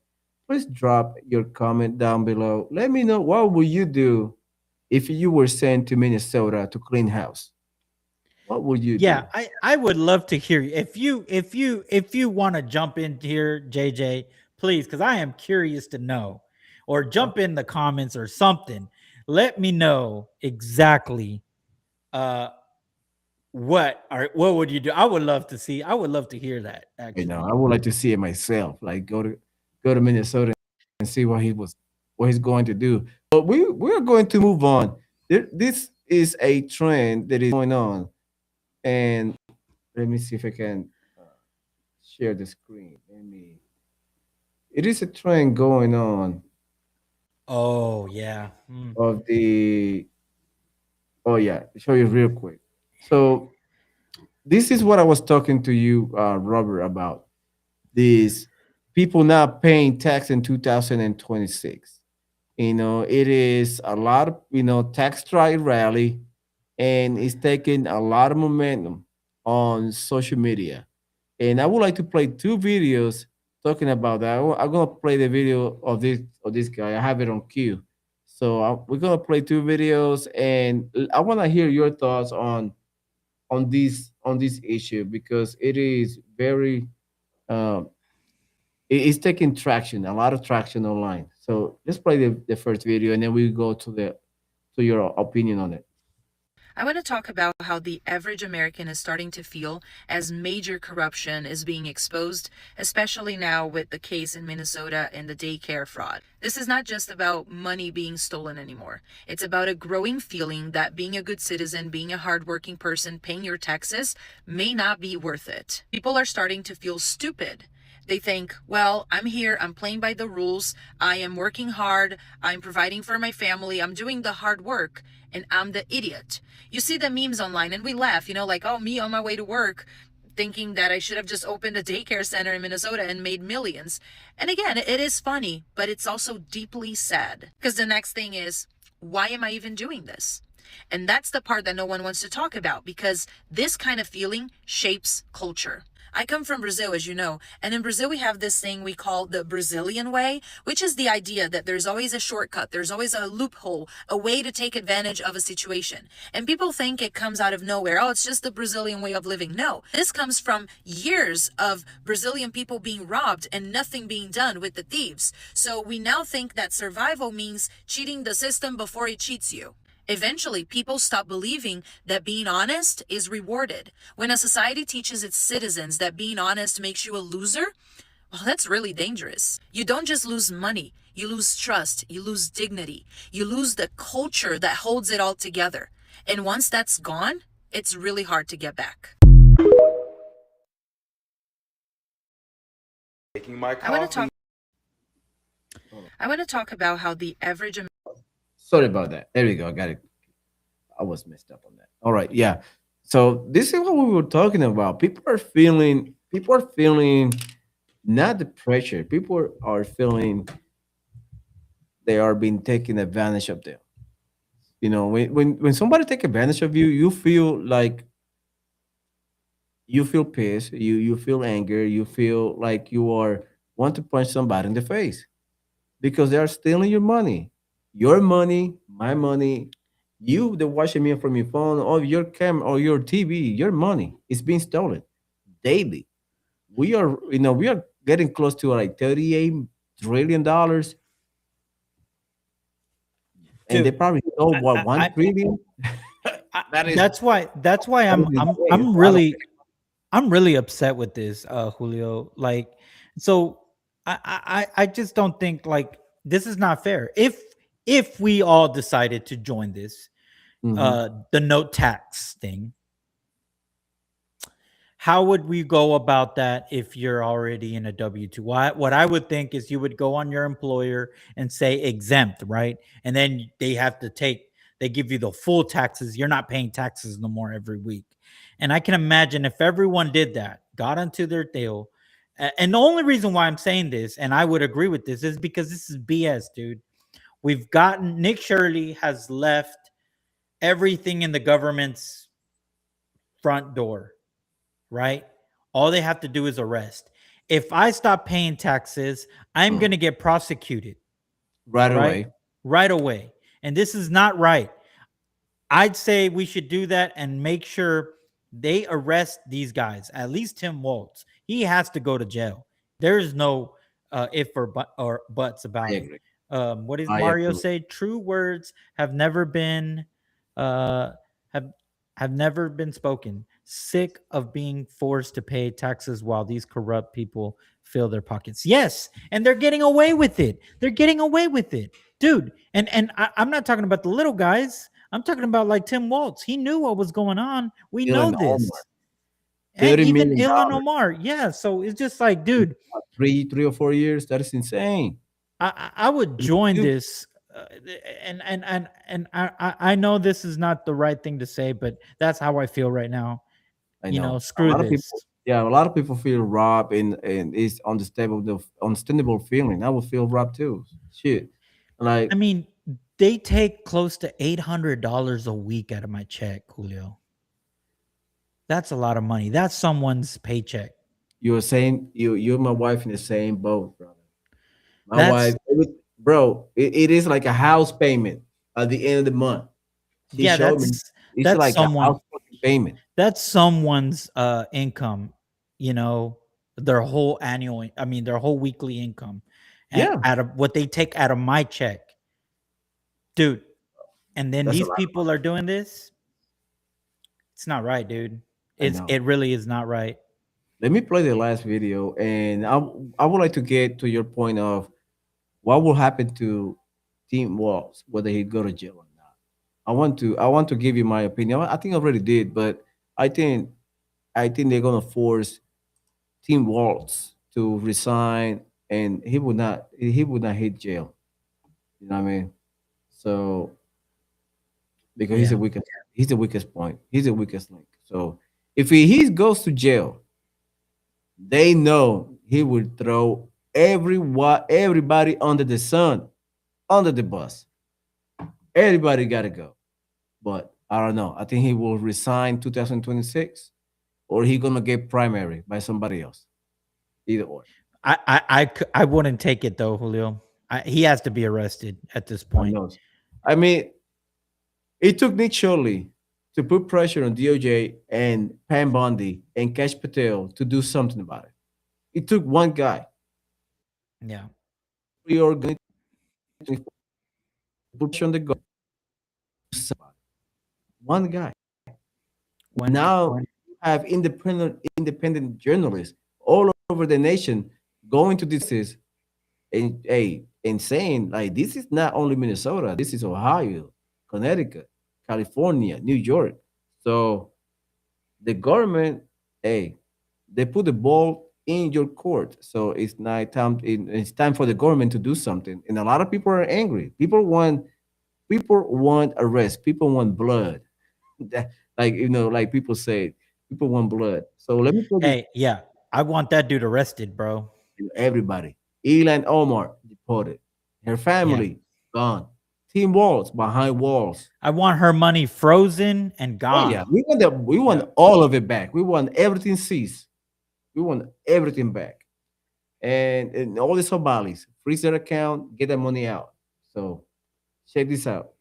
please drop your comment down below. Let me know what would you do if you were sent to Minnesota to clean house. What would you Yeah, do? I would love to hear you. If you want to jump in here, JJ, please, because I am curious to know. Or jump in the comments or something. Let me know exactly uh what would you do? I would love to hear that You know, actually. I would like to see it myself. Like go to Minnesota and see what he's going to do. But we're going to move on. This is a trend that is going on, and let me see if I can share the screen. Let me. It is a trend going on Oh yeah. of the. Oh yeah, show you real quick. So this is what I was talking to you, Robert, about. These people not paying tax in 2026. You know, it is a lot of, tax strike rally, and it's taking a lot of momentum on social media. And I would like to play two videos talking about that. I'm gonna play the video of this guy. I have it on cue. So we're gonna play two videos, and I want to hear your thoughts on this issue because it is very um, it's taking traction, a lot of traction online. So let's play the first video, and then we go to your opinion on it. I want to talk about how the average American is starting to feel as major corruption is being exposed, especially now with the case in Minnesota and the daycare fraud. This is not just about money being stolen anymore. It's about a growing feeling that being a good citizen, being a hardworking person, paying your taxes may not be worth it. People are starting to feel stupid. They think, well, I'm here, I'm playing by the rules, I am working hard, I'm providing for my family, I'm doing the hard work, and I'm the idiot. You see the memes online and we laugh, like, oh, me on my way to work, thinking that I should have just opened a daycare center in Minnesota and made millions. And again, it is funny, but it's also deeply sad. Because the next thing is, why am I even doing this? And that's the part that no one wants to talk about because this kind of feeling shapes culture. I come from Brazil, as you know, and in Brazil we have this thing we call the Brazilian way, which is the idea that there's always a shortcut, there's always a loophole, a way to take advantage of a situation. And people think it comes out of nowhere. Oh, it's just the Brazilian way of living. No, this comes from years of Brazilian people being robbed and nothing being done with the thieves. So we now think that survival means cheating the system before it cheats you. Eventually, people stop believing that being honest is rewarded. When a society teaches its citizens that being honest makes you a loser, well, that's really dangerous. You don't just lose money, you lose trust, you lose dignity, you lose the culture that holds it all together. And once that's gone, it's really hard to get back. Making my I want to coffee. talk about how the average Sorry about that. There we go. I got it. I was messed up on that. All right. Yeah. So this is what we were talking about. People are feeling not the pressure. People are feeling they are being taken advantage of them. When somebody take advantage of you, you feel like you feel pissed, you feel anger, you feel like you are want to punch somebody in the face because they are stealing your money, my money. You, the watching me from your phone or your camera or your TV, your money is being stolen daily. We are getting close to like $38 trillion, and they Dude. probably stole what I, one I, trillion. I That is that's why that is I'm I'm insane. It's I'm a lot of really I'm really upset with this, Julio. Like, so I just don't think like this is not fair. If we all decided to join this, money. the note tax thing, how would we go about that if you're already in a W-2? What I would think is you would go on your employer and say exempt, right? And then they give you the full taxes. You're not paying taxes no more every week. And I can imagine if everyone did that, got onto their deal. And the only reason why I'm saying this, and I would agree with this, is because this is BS, dude. Nick Shirley has left everything in the government's front door, right? All they have to do is arrest. If I stop paying taxes, I'm going to get prosecuted, Right right? away. Right away. And this is not right. I'd say we should do that and make sure they arrest these guys, at least Tim Waltz. He has to go to jail. There's no if or buts I about it. agree. What does I Mario agree. say? True words have never been uh, have have never been spoken. Sick of being forced to pay taxes while these corrupt people fill their pockets. Yes, and they're getting away with it. They're getting away with it, dude. I'm not talking about the little guys. I'm talking about like Tim Waltz. He knew what was going on. We know Dylan Omar, this. And thirty even million Ilhan dollars Omar. Yeah. So it's just like, in dude, three or 4 years. That is insane. I would join You- this. I know this is not the right thing to say, but that's how I feel right now. I know a Screw lot of this. people. Yeah, a lot of people feel robbed, and it's understandable feeling. I would feel robbed too. Shit, like I mean, they take close to $800 a week out of my check, Julio. That's a lot of money. That's someone's paycheck. you were saying, you and my wife in the same boat, brother. My That's wife, bro, it is like a house payment at the end of the month. She yeah, showed me it's that's like a house someone fucking payment. that's someone's income, you know. their whole annual, I mean, their whole weekly income, and Yeah, out of what they take out of my check, dude. And then that's a these lot of people money. are doing this. It's not right, dude. I know. It really is not right. Let me play the last video, and I would like to get to your point of what will happen to Team Walls, whether he go to jail or not. I want to give you my opinion. I think I already did, but I think I think they're gonna force Team Waltz to resign, and he would not hit jail. You know what I mean? So because Yeah. he's the weakest point. He's the weakest link. So if he goes to jail, they know he will throw everybody under the sun under the bus. Everybody gotta go. But I don't know. I think he will resign 2026, or he gonna get primary by somebody else. Either or. I wouldn't take it though, Julio. He has to be arrested at this I point. know. I mean, it took Nick Shirley to put pressure on DOJ and Pam Bondi and Cash Patel to do something about it. It took one guy. Yeah. Reorganization to put pressure on the government. One guy. When Now you have independent journalists all over the nation going to this and saying like this is not only Minnesota, this is Ohio, Connecticut, California, New York. So the government, hey, they put the ball in your court. So it's not time. It's time for the government to do something. And a lot of people are angry. People want arrest. People want blood. That, like people say, people want blood. So let me tell you, Hey, yeah, I want that dude arrested, bro. everybody. Elon Omar deported. Her Yeah. family gone. Team Walls behind walls. I want her money frozen and Oh yeah, gone. we want all of it back. We want everything seized. We want everything back. And all the Somalis freeze their account, get that money out. So check this out.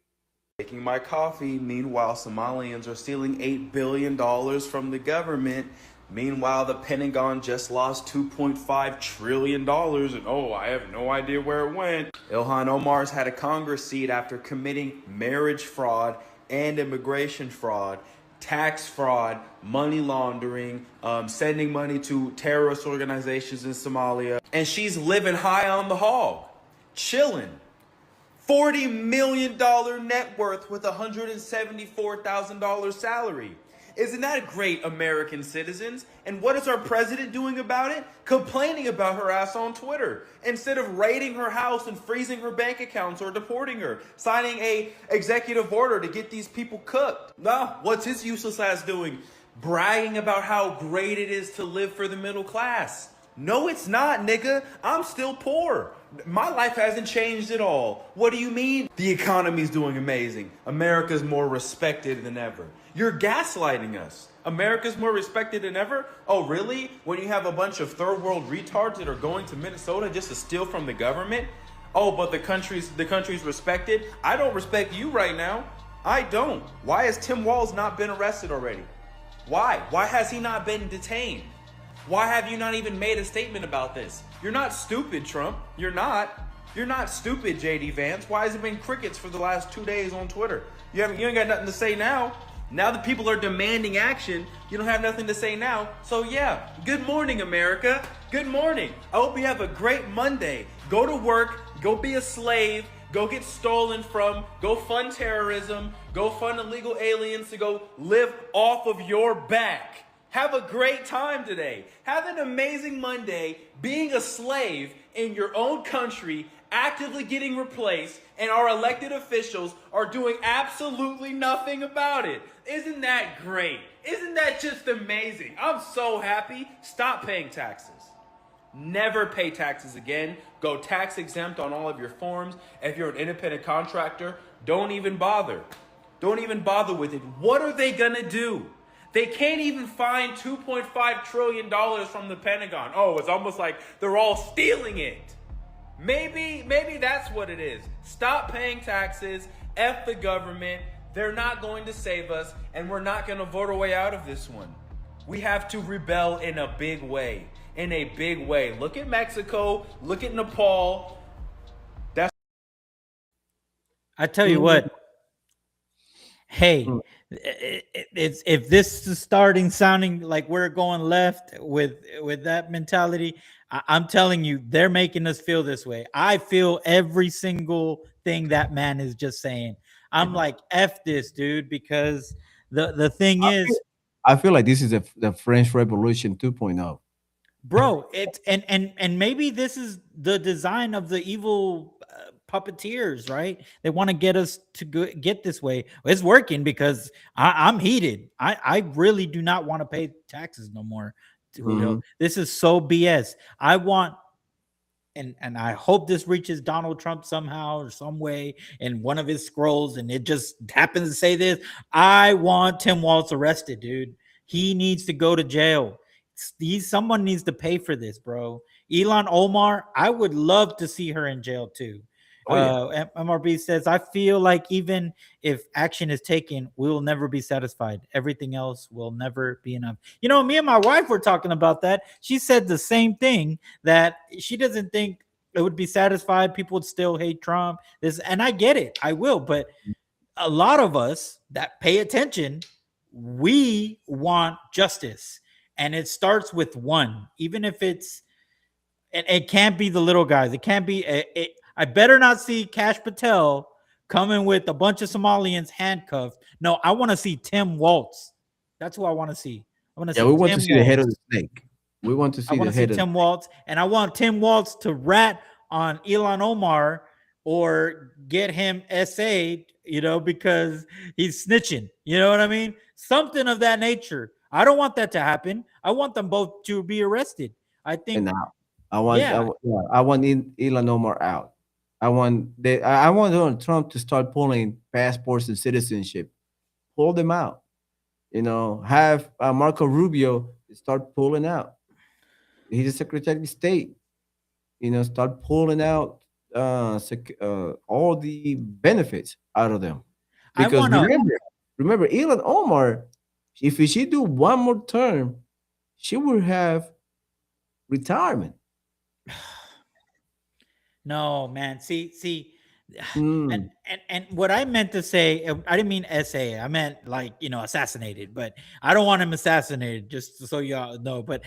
Making my coffee. Meanwhile, Somalians are stealing $8 billion from the government. Meanwhile, the Pentagon just lost $2.5 trillion, and oh, I have no idea where it went. Ilhan Omar's had a Congress seat after committing marriage fraud and immigration fraud, tax fraud, money laundering, sending money to terrorist organizations in Somalia. And she's living high on the hog, chilling. $40 million net worth with $174,000 salary. Isn't that great, American citizens? And what is our president doing about it? Complaining about her ass on Twitter. Instead of raiding her house and freezing her bank accounts or deporting her, signing a executive order to get these people cooked. No, what's his useless ass doing? Bragging about how great it is to live for the middle class. No, it's not, nigga. I'm still poor. My life hasn't changed at all. What do you mean? The economy's doing amazing. America's more respected than ever. You're gaslighting us. America's more respected than ever? Oh, really? When you have a bunch of third world retards that are going to Minnesota just to steal from the government? Oh, but the country's respected? I don't respect you right now. I don't. Why has Tim Walz not been arrested already? Why? Why has he not been detained? Why have you not even made a statement about this? You're not stupid, Trump. You're not. You're not stupid, JD Vance. Why has it been crickets for the last 2 days on Twitter? You ain't got nothing to say now. Now that people are demanding action, you don't have nothing to say now. So yeah, good morning, America. Good morning. I hope you have a great Monday. Go to work, go be a slave, go get stolen from, go fund terrorism, go fund illegal aliens to go live off of your back. Have a great time today. Have an amazing Monday being a slave in your own country, actively getting replaced, and our elected officials are doing absolutely nothing about it. Isn't that great? Isn't that just amazing? I'm so happy. Stop paying taxes. Never pay taxes again. Go tax exempt on all of your forms. If you're an independent contractor, don't even bother. Don't even bother with it. What are they gonna do? They can't even find $2.5 trillion from the Pentagon. Oh, it's almost like they're all stealing it. Maybe that's what it is. Stop paying taxes. F the government. They're not going to save us, and we're not going to vote our way out of this one. We have to rebel in a big way. in a big way. Look at Mexico, look at Nepal. That's I tell you Mm, what, hey, mm. it's if this is starting sounding like we're going left with that mentality, I'm telling you, they're making us feel this way. I feel every single thing that man is just saying. I I'm know. like, F this, dude, because the thing I feel, is, I feel like this is the French Revolution 2.0. bro, it's and maybe this is the design of the evil puppeteers, right? They want to get us to get this way. It's working because I'm heated. I really do not want to pay taxes no more, Julio. Hmm. This is so BS. I want, and I hope this reaches Donald Trump somehow or some way in one of his scrolls, and it just happens to say this. I want Tim Walz arrested, dude. He needs to go to jail. Someone needs to pay for this, bro. Elon Omar, I would love to see her in jail too. Oh yeah, MRB says, I feel like even if action is taken, we will never be satisfied. Everything else will never be enough. You know, me and my wife were talking about that. She said the same thing, that she doesn't think it would be satisfied. People would still hate Trump. This, and I get it. I will, but a lot of us that pay attention, we want justice. And it starts with one, even if it's, and it can't be the little guys. It can't be, I better not see Cash Patel coming with a bunch of Somalians handcuffed. No, I want to see Tim Waltz. That's who I want to see. I want to yeah. see We want to Tim see the head of Waltz. the snake. We want to I see want the to see head of. Tim Waltz, and I want Tim Waltz to rat on Elon Omar or get him SA'd, because he's snitching. You know what I mean? Something of that nature. I don't want that to happen. I want them both to be arrested. I think, And out. I want yeah, yeah, I want Elon Omar out. I want Donald Trump to start pulling passports and citizenship. Pull them out. Have Marco Rubio start pulling out. He's a Secretary of State. Start pulling out all the benefits out of them. I Because want to. remember, Elon Omar, if she do one more term, she will have retirement. No, man. See, and Mm, and what I meant to say, I didn't mean SA. I meant like assassinated. But I don't want him assassinated. Just so y'all know. But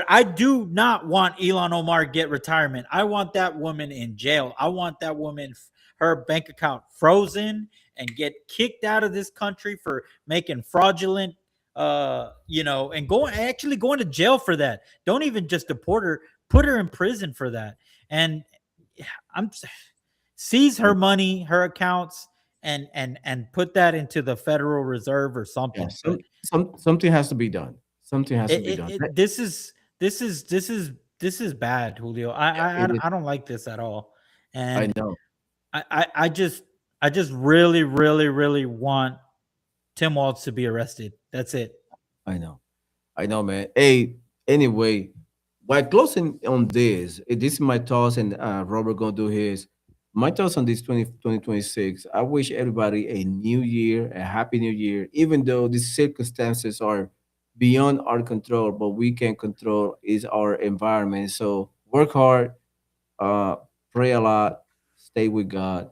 I do not want Elon Omar get retirement. I want that woman in jail. I want that woman, her bank account frozen, and get kicked out of this country for making fraudulent. And going to jail for that. Don't even just deport her. Put her in prison for that. And I'm seize her money, her accounts, and put that into the Federal Reserve or yeah, something. But something has to be done. Something has to be done. this is bad, Julio. I Yeah, it is. I, I don't like this at all, I and know. I just really really really want Tim Waltz to be arrested. That's it. I know. I know, man. Hey, anyway, by closing on this, this is my thoughts, and Robert gonna do his. My thoughts on this 2026. I wish everybody a new year, a happy new year, even though these circumstances are beyond our control, but we can control is our environment. So work hard, uh, pray a lot, stay with God,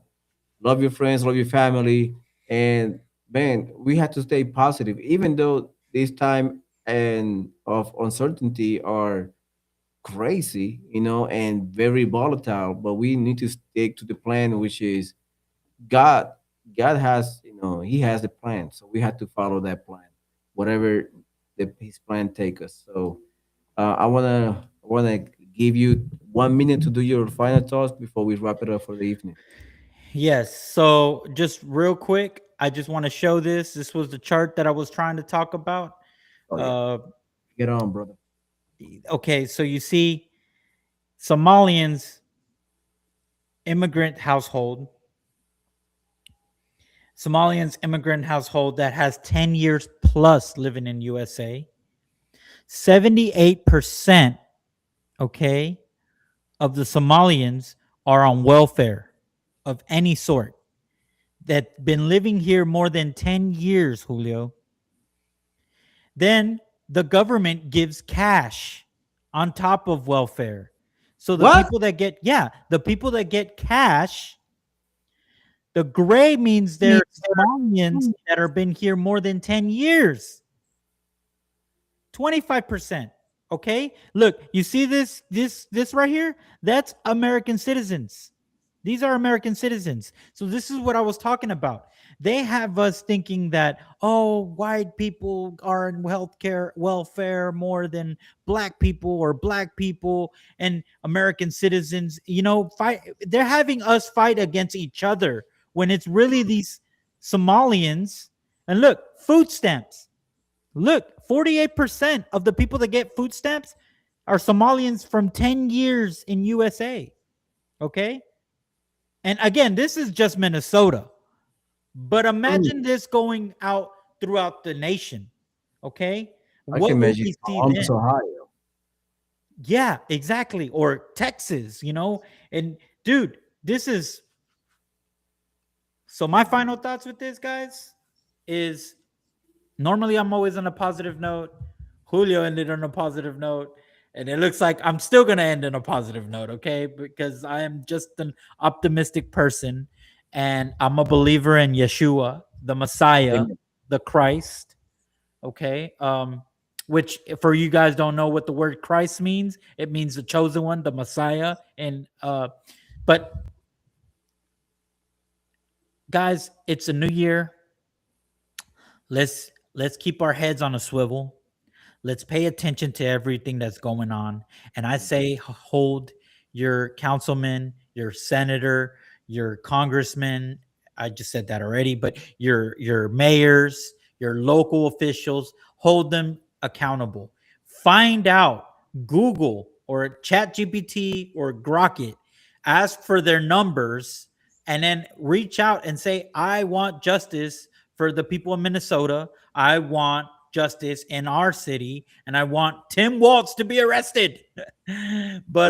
love your friends, love your family, and man, we have to stay positive, even though this time and of uncertainty are crazy, and very volatile. But we need to stick to the plan, which is God. God has, He has the plan, so we have to follow that plan, whatever His plan take us. So I wanna give you 1 minute to do your final thoughts before we wrap it up for the evening. Yes. So just real quick, I just want to show this. This was the chart that I was trying to talk about. Oh yeah, Uh, get on, brother. okay, so you see Somalians immigrant household, Somalians immigrant household that has 10 years plus living in USA. 78%, okay, of the Somalians are on welfare of any sort that been living here more than 10 years, Julio. Then the government gives cash on top of welfare. So the What? people that get, yeah, the people that get cash, the gray means they're Somalians that have been here more than 10 years. 25%. Okay? Look, you see this right here? That's American citizens. These are American citizens. So this is what I was talking about. They have us thinking that, oh, white people are in healthcare welfare more than black people, or black people and American citizens, fight. They're having us fight against each other when it's really these Somalians. And look, food stamps. Look, 48% of the people that get food stamps are Somalians from 10 years in USA. Okay? And again, this is just Minnesota. But imagine this going out throughout the nation. Okay? I can What will imagine we see Columbus, then? Ohio. Yeah, exactly. Or Texas, And dude, this is so my final thoughts with this, guys, is normally I'm always on a positive note. Julio ended on a positive note. And it looks like I'm still going to end on a positive note, okay? Because I am just an optimistic person. And I'm a believer in Yeshua, the Messiah, Amen. the Christ, okay? Which, for you guys don't know what the word Christ means, it means the chosen one, the Messiah. And but guys, it's a new year. Let's keep our heads on a swivel. Let's pay attention to everything that's going on. And I say, hold your councilman, your senator, your congressman. I just said that already, but your mayors, your local officials, hold them accountable. Find out, Google or Chat GPT or Grok it, ask for their numbers, and then reach out and say, I want justice for the people of Minnesota. I want justice in our city, and I want Tim Waltz to be arrested. But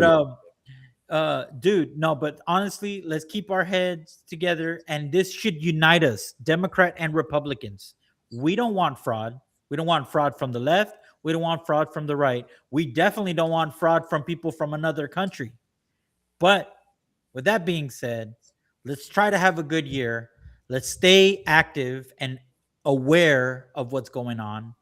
dude, no, but honestly, let's keep our heads together, and this should unite us, Democrat and Republicans. We don't want fraud. We don't want fraud from the left. We don't want fraud from the right. We definitely don't want fraud from people from another country. But with that being said, let's try to have a good year. Let's stay active and aware of what's going on,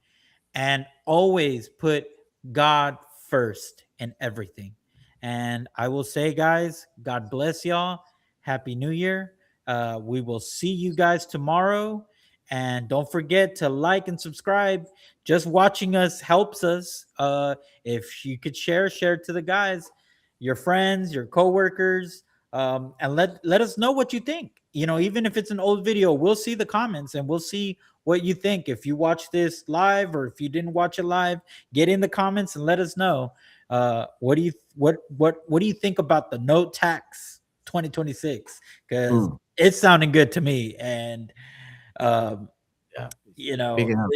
and always put God first in everything. And I will say, guys, God bless y'all. Happy New Year. We will see you guys tomorrow. And don't forget to like and subscribe. Just watching us helps us. If you could share it to the guys, your friends, your coworkers, and let us know what you think. Even if it's an old video, we'll see the comments and we'll see what you think. If you watch this live or if you didn't watch it live, get in the comments and let us know. What do you think about the no tax 2026? Because it's sounding good to me. And Yeah. you know, Big enough.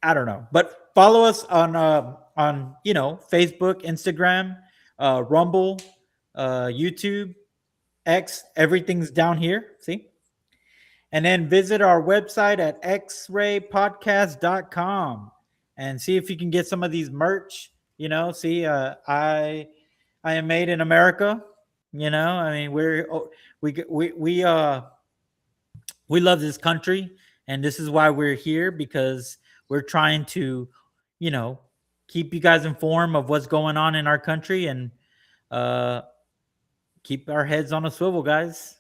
I don't know, but follow us on Facebook, Instagram, Rumble, YouTube, X. Everything's down here. See. And then visit our website at xraypodcast.com and see if you can get some of these merch. See, I am made in America. I mean, we love this country, and this is why we're here, because we're trying to, you know, keep you guys informed of what's going on in our country, and uh, keep our heads on a swivel, guys.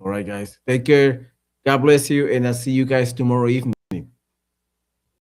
All right, guys. Take care. God bless you, and I'll see you guys tomorrow evening.